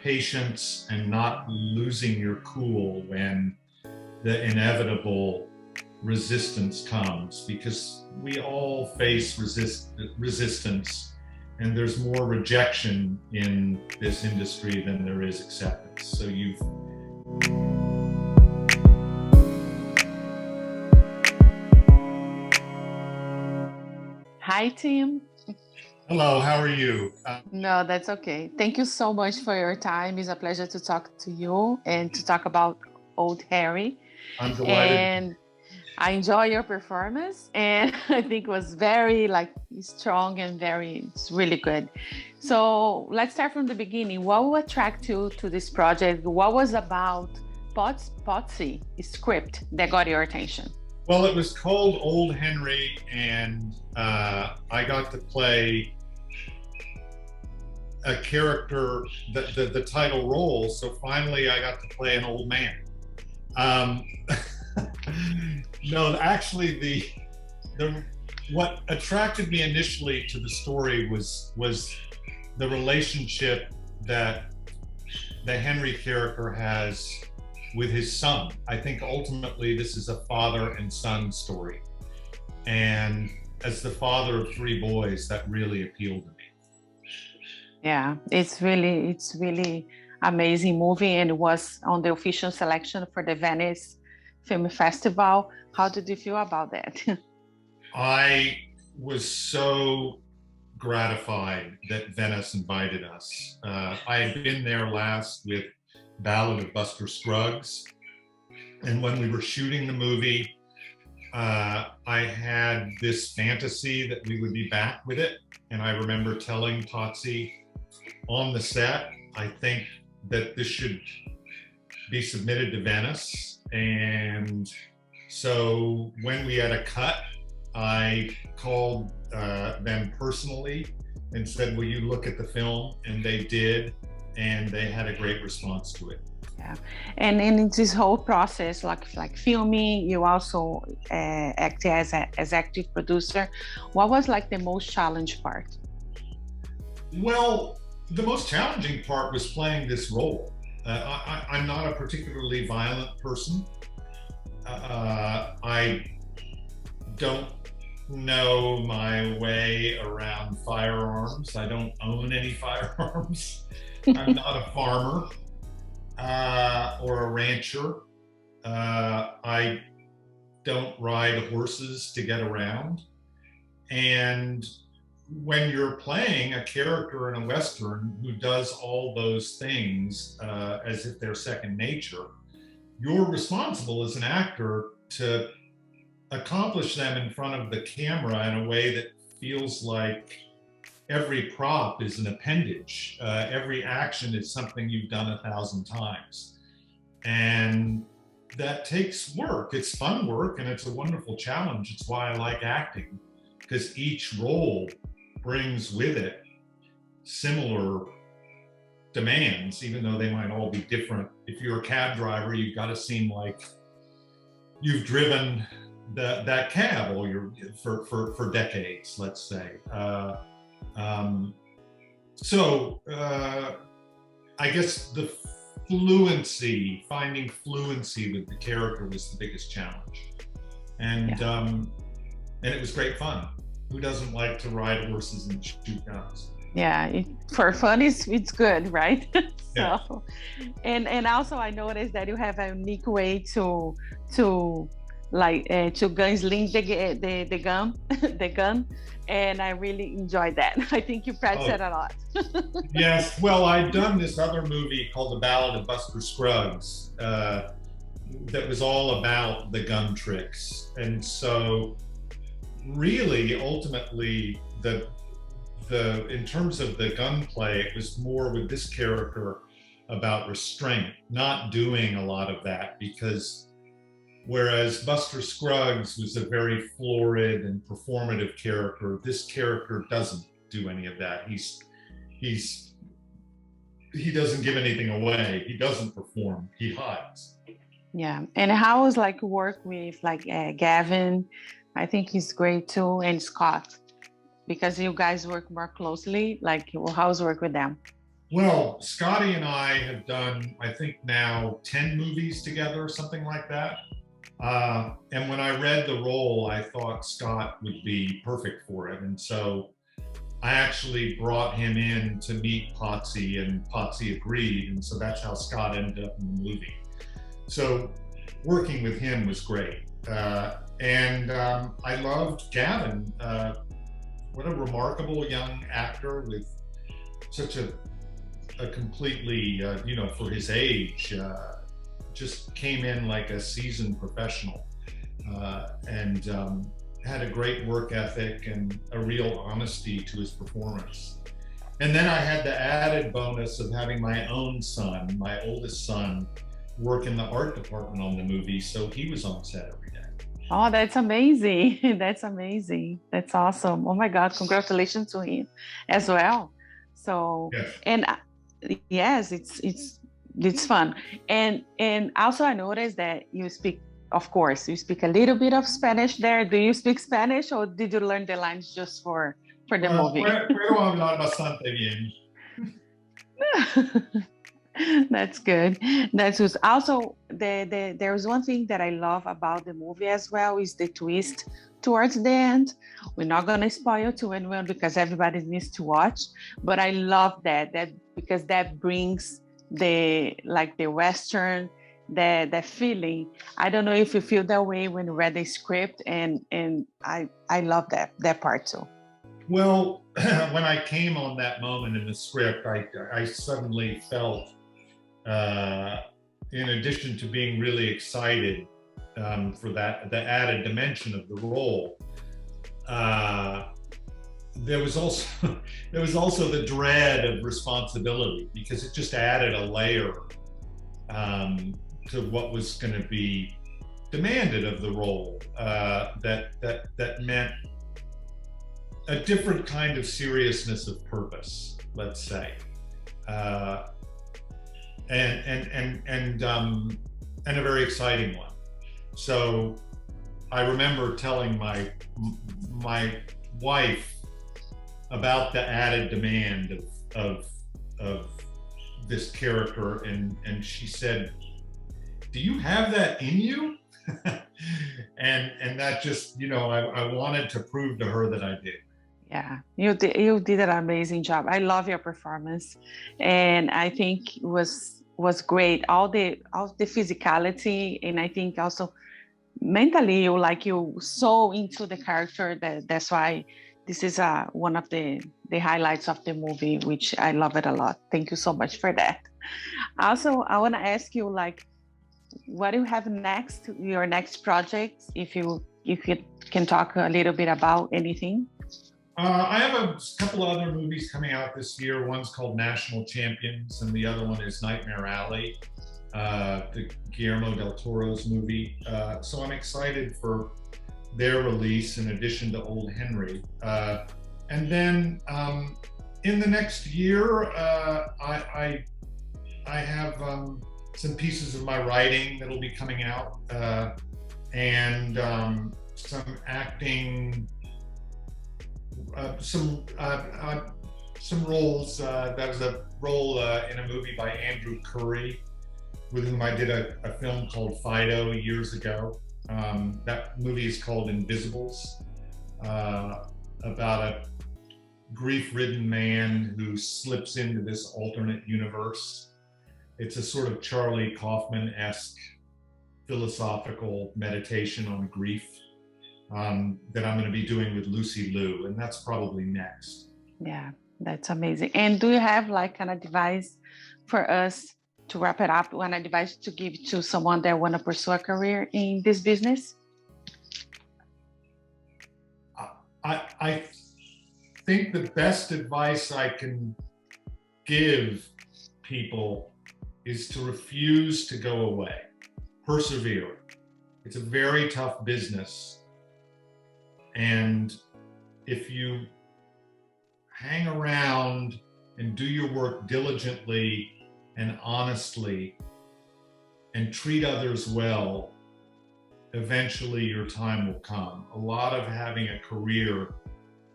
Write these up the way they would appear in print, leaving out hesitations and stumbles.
patience and not losing your cool when the inevitable resistance comes, because we all face resistance, and there's more rejection in this industry than there is acceptance. So you've Hi, team. Hello, how are you? No, that's okay. Thank you so much for your time. It's a pleasure to talk to you and to talk about Old Harry. I'm delighted. And I enjoy your performance, and I think it was very strong and it's really good. So let's start from the beginning. What will attract you to this project? What was about Potsy script that got your attention? Well, it was called Old Henry, and I got to play a character, the title role. So finally, I got to play an old man. No, actually, the what attracted me initially to the story was the relationship that the Henry character has with his son. I think ultimately this is a father and son story, and as the father of three boys, that really appealed to me. Yeah, it's really amazing movie, and it was on the official selection for the Venice Film Festival. How did you feel about that? I was so gratified that Venice invited us. I had been there last with Ballad of Buster Scruggs, and when we were shooting the movie, I had this fantasy that we would be back with it, and I remember telling Potsy on the set, I think that this should be submitted to Venice. And so when we had a cut, I called them personally and said, will you look at the film? And they did, and they had a great response to it. Yeah, and in this whole process, like filming, you also act as active producer. What was like the most challenging part? Well, the most challenging part was playing this role. I'm not a particularly violent person. I don't know my way around firearms. I don't own any firearms. I'm not a farmer or a rancher. I don't ride horses to get around. And when you're playing a character in a Western who does all those things as if they're second nature, you're responsible as an actor to accomplish them in front of the camera in a way that feels like every prop is an appendage. Every action is something you've done 1,000 times. And that takes work. It's fun work, and it's a wonderful challenge. It's why I like acting, because each role brings with it similar demands, even though they might all be different. If you're a cab driver, you've got to seem like you've driven that cab all for decades, let's say. So I guess finding fluency with the character was the biggest challenge, and it was great fun. Who doesn't like to ride horses and shoot guns? Yeah, for fun, it's good, right? Yeah. So, and also I noticed that you have a unique way to gunsling the gun, the gun, and I really enjoyed that. I think you practiced it a lot. Yes, well, I'd done this other movie called The Ballad of Buster Scruggs that was all about the gun tricks, and so really, ultimately, in terms of the gunplay, it was more with this character about restraint, not doing a lot of that, because whereas Buster Scruggs was a very florid and performative character, this character doesn't do any of that. He doesn't give anything away. He doesn't perform. He hides. Yeah, and how was like work with Gavin? I think he's great too, and Scott, because you guys work more closely. Like, how's work with them? Well, Scotty and I have done, I think now 10 movies together, something like that. And when I read the role, I thought Scott would be perfect for it. And so I actually brought him in to meet Potsy, and Potsy agreed. And so that's how Scott ended up in the movie. So working with him was great. And I loved Gavin. What a remarkable young actor with such a completely, for his age, just came in like a seasoned professional, and had a great work ethic and a real honesty to his performance. And then I had the added bonus of having my own son, my oldest son, work in the art department on the movie, so he was on set every day. Oh, that's amazing. That's amazing. That's awesome. Oh my God, congratulations to him as well. So, Yes. and yes, it's fun. And also I noticed that you speak, of course, you speak a little bit of Spanish there. Do you speak Spanish or did you learn the lines just for the movie? Puedo hablar bastante bien. That's good. That's good. Also, there's one thing that I love about the movie as well is the twist towards the end. We're not gonna spoil to anyone because everybody needs to watch. But I love that because that brings the Western, the feeling. I don't know if you feel that way when you read the script, and I love that part too. Well, when I came on that moment in the script, I suddenly felt, in addition to being really excited for the added dimension of the role, there was also the dread of responsibility, because it just added a layer to what was going to be demanded of the role, that meant a different kind of seriousness of purpose, let's say, and a very exciting one. So I remember telling my wife about the added demand of this character, and she said, "Do you have that in you?" and that just, I wanted to prove to her that I did. Yeah, you did an amazing job. I love your performance, and I think it was great. All the physicality, and I think also mentally you so into the character that's why this is one of the highlights of the movie, which I love it a lot. Thank you so much for that. Also, I want to ask you, what do you have next? Your next project, if you can talk a little bit about anything. I have a couple of other movies coming out this year. One's called National Champions, and the other one is Nightmare Alley, the Guillermo del Toro's movie. So I'm excited for their release in addition to Old Henry. And then in the next year, I have some pieces of my writing that'll be coming out, and some acting. Some roles. That was a role in a movie by Andrew Curry, with whom I did a film called Fido years ago. That movie is called Invisibles, about a grief-ridden man who slips into this alternate universe. It's a sort of Charlie Kaufman-esque philosophical meditation on grief. That I'm going to be doing with Lucy Liu, and that's probably next. Yeah, that's amazing. And do you have an advice for us to wrap it up? One advice to give to someone that want to pursue a career in this business? I think the best advice I can give people is to refuse to go away. Persevere. It's a very tough business. And if you hang around and do your work diligently and honestly and treat others well, eventually your time will come. A lot of having a career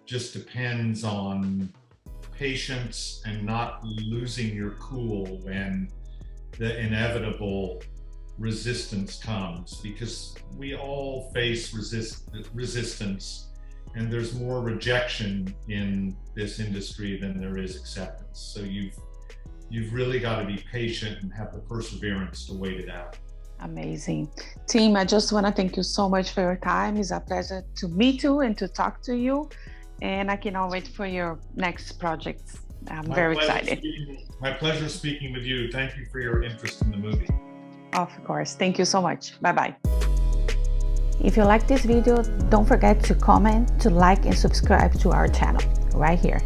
just depends on patience and not losing your cool when the inevitable resistance comes, because we all face resistance, and there's more rejection in this industry than there is acceptance. So you've really got to be patient and have the perseverance to wait it out. Amazing. Team, I just want to thank you so much for your time. It's a pleasure to meet you and to talk to you. And I cannot wait for your next projects. I'm very excited. My pleasure speaking with you. Thank you for your interest in the movie. Of course. Thank you so much. Bye-bye. If you like this video, don't forget to comment, to like, and subscribe to our channel right here.